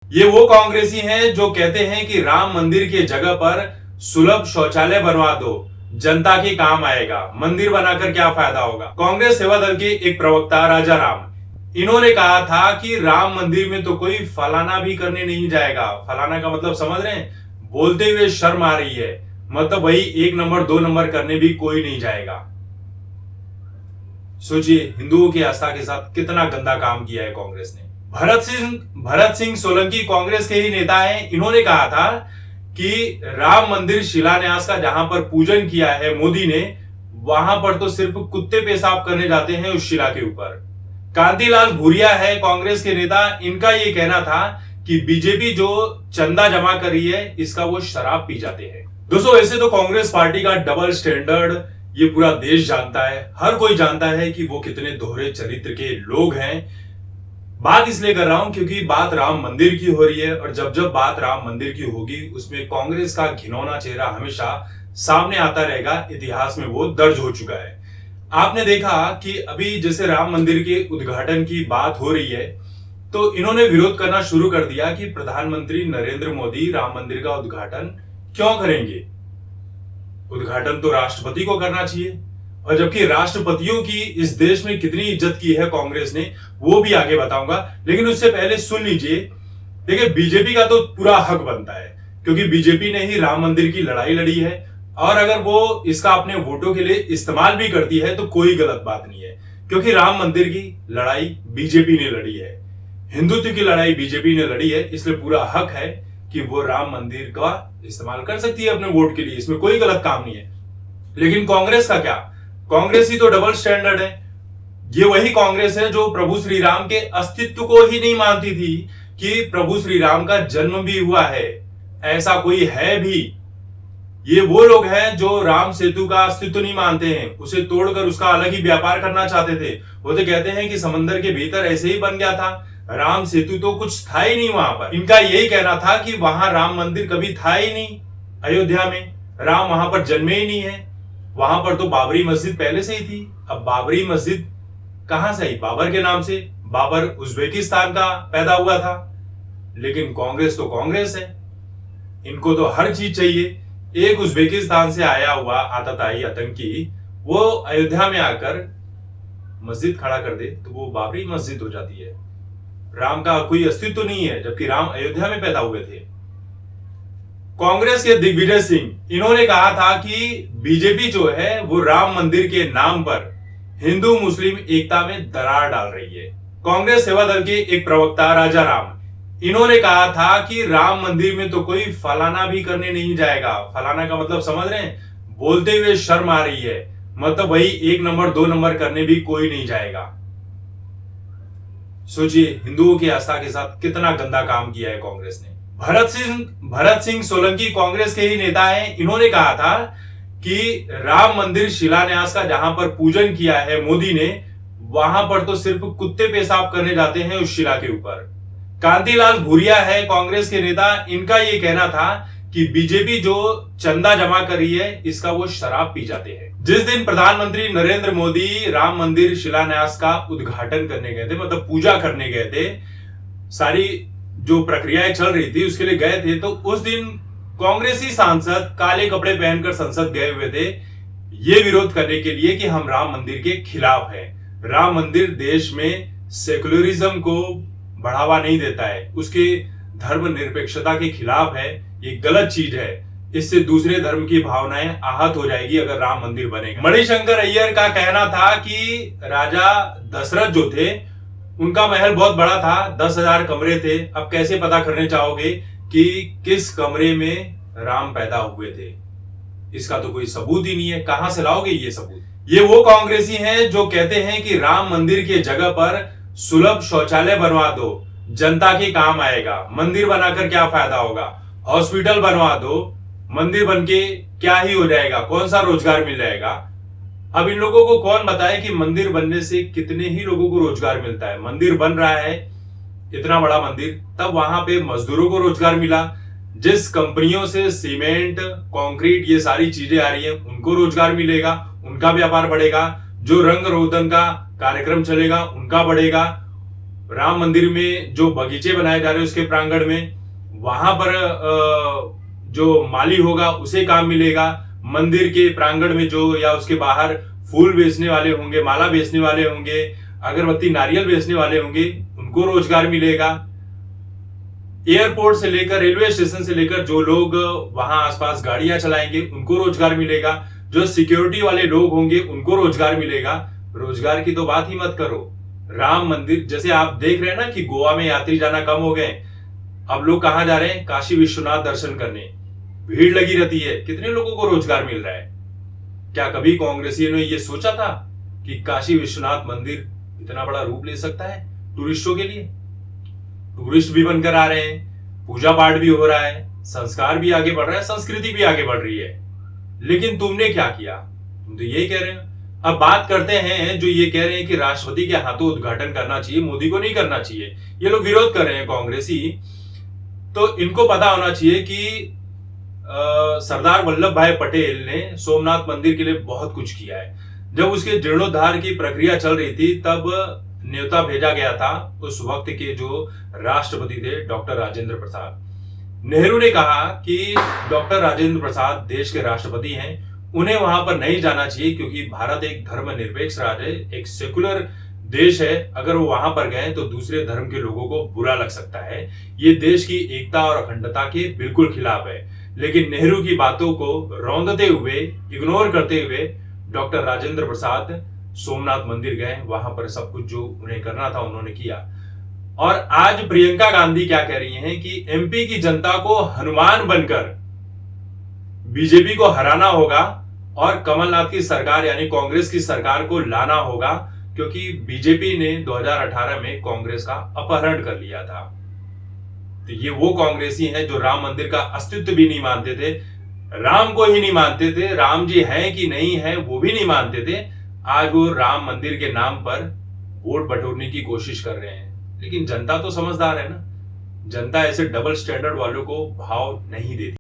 ये वो कांग्रेसी हैं जो कहते हैं कि राम मंदिर के जगह पर सुलभ शौचालय बनवा दो, जनता के काम आएगा, मंदिर बनाकर क्या फायदा होगा। कांग्रेस सेवा दल के एक प्रवक्ता राजा राम, इन्होंने कहा था कि राम मंदिर में तो कोई फलाना भी करने नहीं जाएगा। फलाना का मतलब समझ रहे हैं? बोलते हुए शर्म आ रही है, मतलब वही 1 नंबर 2 नंबर करने भी कोई नहीं जाएगा। सोचिए हिंदुओं की आस्था के साथ कितना गंदा काम किया है कांग्रेस ने। भरत सिंह सोलंकी कांग्रेस के ही नेता हैं। इन्होंने कहा था कि राम मंदिर शिलान्यास का जहां पर पूजन किया है मोदी ने, वहां पर तो सिर्फ कुत्ते पेशाब करने जाते हैं उस शिला के ऊपर। कांतिलाल भूरिया है कांग्रेस के नेता, इनका ये कहना था कि बीजेपी जो चंदा जमा कर रही है इसका वो शराब पी जाते हैं। दोस्तों ऐसे तो कांग्रेस पार्टी का डबल स्टैंडर्ड ये पूरा देश जानता है, हर कोई जानता है कि वो कितने दोहरे चरित्र के लोग हैं। बात इसलिए कर रहा हूं क्योंकि बात राम मंदिर की हो रही है, और जब जब बात राम मंदिर की होगी उसमें कांग्रेस का घिनौना चेहरा हमेशा सामने आता रहेगा। इतिहास में वो दर्ज हो चुका है। आपने देखा कि अभी जैसे राम मंदिर के उद्घाटन की बात हो रही है तो इन्होंने विरोध करना शुरू कर दिया कि प्रधानमंत्री नरेंद्र मोदी राम मंदिर का उद्घाटन क्यों करेंगे। उद्घाटन तो राष्ट्रपति को करना चाहिए, और जबकि राष्ट्रपतियों की इस देश में कितनी इज्जत की है कांग्रेस ने वो भी आगे बताऊंगा। लेकिन उससे पहले सुन लीजिए, देखिए बीजेपी का तो पूरा हक बनता है क्योंकि बीजेपी ने ही राम मंदिर की लड़ाई लड़ी है, और अगर वो इसका अपने वोटों के लिए इस्तेमाल भी करती है तो कोई गलत बात नहीं है, क्योंकि राम मंदिर की लड़ाई बीजेपी ने लड़ी है, हिंदुत्व की लड़ाई बीजेपी ने लड़ी है, इसलिए पूरा हक है कि वो राम मंदिर का इस्तेमाल कर सकती है अपने वोट के लिए, इसमें कोई गलत काम नहीं है। लेकिन कांग्रेस का क्या? कांग्रेस ही तो डबल स्टैंडर्ड है। ये वही कांग्रेस है जो प्रभु श्री राम के अस्तित्व को ही नहीं मानती थी कि प्रभु श्री राम का जन्म भी हुआ है, ऐसा कोई है भी। ये वो लोग हैं जो राम सेतु का अस्तित्व नहीं मानते हैं, उसे तोड़कर उसका अलग ही व्यापार करना चाहते थे। वो तो कहते हैं कि समंदर के भीतर ऐसे ही बन गया था, राम सेतु तो कुछ था ही नहीं वहां पर। इनका यही कहना था कि वहां राम मंदिर कभी था ही नहीं, अयोध्या में राम वहां पर जन्मे ही नहीं है, वहां पर तो बाबरी मस्जिद पहले से ही थी। अब बाबरी मस्जिद कहां से आई? बाबर के नाम से। बाबर उज्बेकिस्तान का पैदा हुआ था। लेकिन कांग्रेस तो कांग्रेस है, इनको तो हर चीज चाहिए। एक उज्बेकिस्तान से आया हुआ आतताई आतंकी वो अयोध्या में आकर मस्जिद खड़ा कर दे तो वो बाबरी मस्जिद हो जाती है। राम का कोई अस्तित्व नहीं है, जबकि राम अयोध्या में पैदा हुए थे। कांग्रेस के दिग्विजय सिंह, इन्होंने कहा था कि बीजेपी जो है वो राम मंदिर के नाम पर हिंदू मुस्लिम एकता में दरार डाल रही है। कांग्रेस सेवा दल के एक प्रवक्ता राजा राम, इन्होंने कहा था कि राम मंदिर में तो कोई फलाना भी करने नहीं जाएगा। फलाना का मतलब समझ रहे हैं? बोलते हुए शर्म आ रही है, मतलब वही 1 नंबर 2 नंबर करने भी कोई नहीं जाएगा। सोचिए हिंदुओं की आस्था के साथ कितना गंदा काम किया है कांग्रेस ने। भरत सिंह सोलंकी कांग्रेस के ही नेता हैं। इन्होंने कहा था कि राम मंदिर शिलान्यास का जहां पर पूजन किया है मोदी ने, वहां पर तो सिर्फ कुत्ते पेशाब करने जाते हैं उस शिला के ऊपर। कांतिलाल भूरिया है कांग्रेस के नेता, इनका यह कहना था कि बीजेपी जो चंदा जमा कर रही है इसका वो शराब पी जाते हैं। जिस दिन प्रधानमंत्री नरेंद्र मोदी राम मंदिर शिलान्यास का उद्घाटन करने गए थे, मतलब पूजा करने गए थे, सारी जो प्रक्रियाएं चल रही थी उसके लिए गए थे, तो उस दिन कांग्रेसी सांसद काले कपड़े पहनकर संसद गए हुए थे ये विरोध करने के लिए कि हम राम मंदिर के खिलाफ हैं। राम मंदिर देश में सेकुलरिज्म को बढ़ावा नहीं देता है, उसके धर्मनिरपेक्षता के खिलाफ है, ये गलत चीज है। इससे दूसरे धर्म की भावनाएं आहत हो जाएगी अगर राम मंदिर बनेगा। मणिशंकर अय्यर का कहना था कि राजा दशरथ जो थे उनका महल बहुत बड़ा था, 10,000 कमरे थे। अब कैसे पता करने चाहोगे कि किस कमरे में राम पैदा हुए थे? इसका तो कोई सबूत ही नहीं है, कहां से लाओगे ये सबूत? ये वो कांग्रेसी हैं जो कहते हैं कि राम मंदिर की जगह पर सुलभ शौचालय बनवा दो, जनता के काम आएगा, मंदिर बनाकर क्या फायदा होगा। हॉस्पिटल बनवा दो, मंदिर बनके क्या ही हो जाएगा, कौन सा रोजगार मिल जाएगा। अब इन लोगों को कौन बताए कि मंदिर बनने से कितने ही लोगों को रोजगार मिलता है। मंदिर बन रहा है, इतना बड़ा मंदिर, तब वहां पे मजदूरों को रोजगार मिला। जिस कंपनियों से सीमेंट, कंक्रीट ये सारी चीजें आ रही है उनको रोजगार मिलेगा, उनका व्यापार बढ़ेगा। जो रंग रोगन का कार्यक्रम चलेगा उनका बढ़ेगा। राम मंदिर में जो बगीचे बनाए जा रहे हैं उसके प्रांगण में, वहां पर जो माली होगा उसे काम मिलेगा। मंदिर के प्रांगण में जो या उसके बाहर फूल बेचने वाले होंगे, माला बेचने वाले होंगे, अगरबत्ती नारियल बेचने वाले होंगे, उनको रोजगार मिलेगा। एयरपोर्ट से लेकर रेलवे स्टेशन से लेकर जो लोग वहां आसपास गाड़ियां चलाएंगे उनको रोजगार मिलेगा। जो सिक्योरिटी वाले लोग होंगे उनको रोजगार मिलेगा। रोजगार की तो बात ही मत करो। राम मंदिर जैसे आप देख रहे हैं ना कि गोवा में यात्री जाना कम हो गए, अब लोग कहां जा रहे हैं? काशी विश्वनाथ दर्शन करने। भीड़ लगी रहती है, कितने लोगों को रोजगार मिल रहा है। क्या कभी कांग्रेसियों ने यह सोचा था कि काशी विश्वनाथ मंदिर इतना बड़ा रूप ले सकता है टूरिस्टों के लिए? टूरिस्ट भी बनकर आ रहे हैं, पूजा पाठ भी हो रहा है, संस्कार भी आगे बढ़ रहा है, संस्कृति भी आगे बढ़ रही है। लेकिन तुमने क्या किया? तुम तो यही कह रहे हो। अब बात करते हैं जो ये कह रहे हैं कि राष्ट्रपति के हाथों उद्घाटन करना चाहिए, मोदी को नहीं करना चाहिए। ये लोग विरोध कर रहे हैं कांग्रेसी। तो इनको पता होना चाहिए कि सरदार वल्लभ भाई पटेल ने सोमनाथ मंदिर के लिए बहुत कुछ किया है। जब उसके जीर्णोद्धार की प्रक्रिया चल रही थी तब न्योता भेजा गया था उस वक्त के जो राष्ट्रपति थे डॉक्टर राजेंद्र प्रसाद। नेहरू ने कहा कि डॉक्टर राजेंद्र प्रसाद देश के राष्ट्रपति हैं, उन्हें वहां पर नहीं जाना चाहिए क्योंकि भारत एक धर्मनिरपेक्ष राज्य है, एक सेकुलर देश है। अगर वो वहां पर गए तो दूसरे धर्म के लोगों को बुरा लग सकता है। ये देश की एकता और अखंडता के बिल्कुल खिलाफ है। लेकिन नेहरू की बातों को रौंदते हुए, इग्नोर करते हुए डॉक्टर राजेंद्र प्रसाद सोमनाथ मंदिर गए, वहां पर सब कुछ जो उन्हें करना था उन्होंने किया। और आज प्रियंका गांधी क्या कह रही हैं कि एमपी की जनता को हनुमान बनकर बीजेपी को हराना होगा और कमलनाथ की सरकार यानी कांग्रेस की सरकार को लाना होगा, क्योंकि बीजेपी ने 2018 में कांग्रेस का अपहरण कर लिया था। तो ये वो कांग्रेसी हैं जो राम मंदिर का अस्तित्व भी नहीं मानते थे, राम को ही नहीं मानते थे, राम जी हैं कि नहीं है वो भी नहीं मानते थे। आज वो राम मंदिर के नाम पर वोट बटोरने की कोशिश कर रहे हैं। लेकिन जनता तो समझदार है ना, जनता ऐसे डबल स्टैंडर्ड वालों को भाव नहीं देती।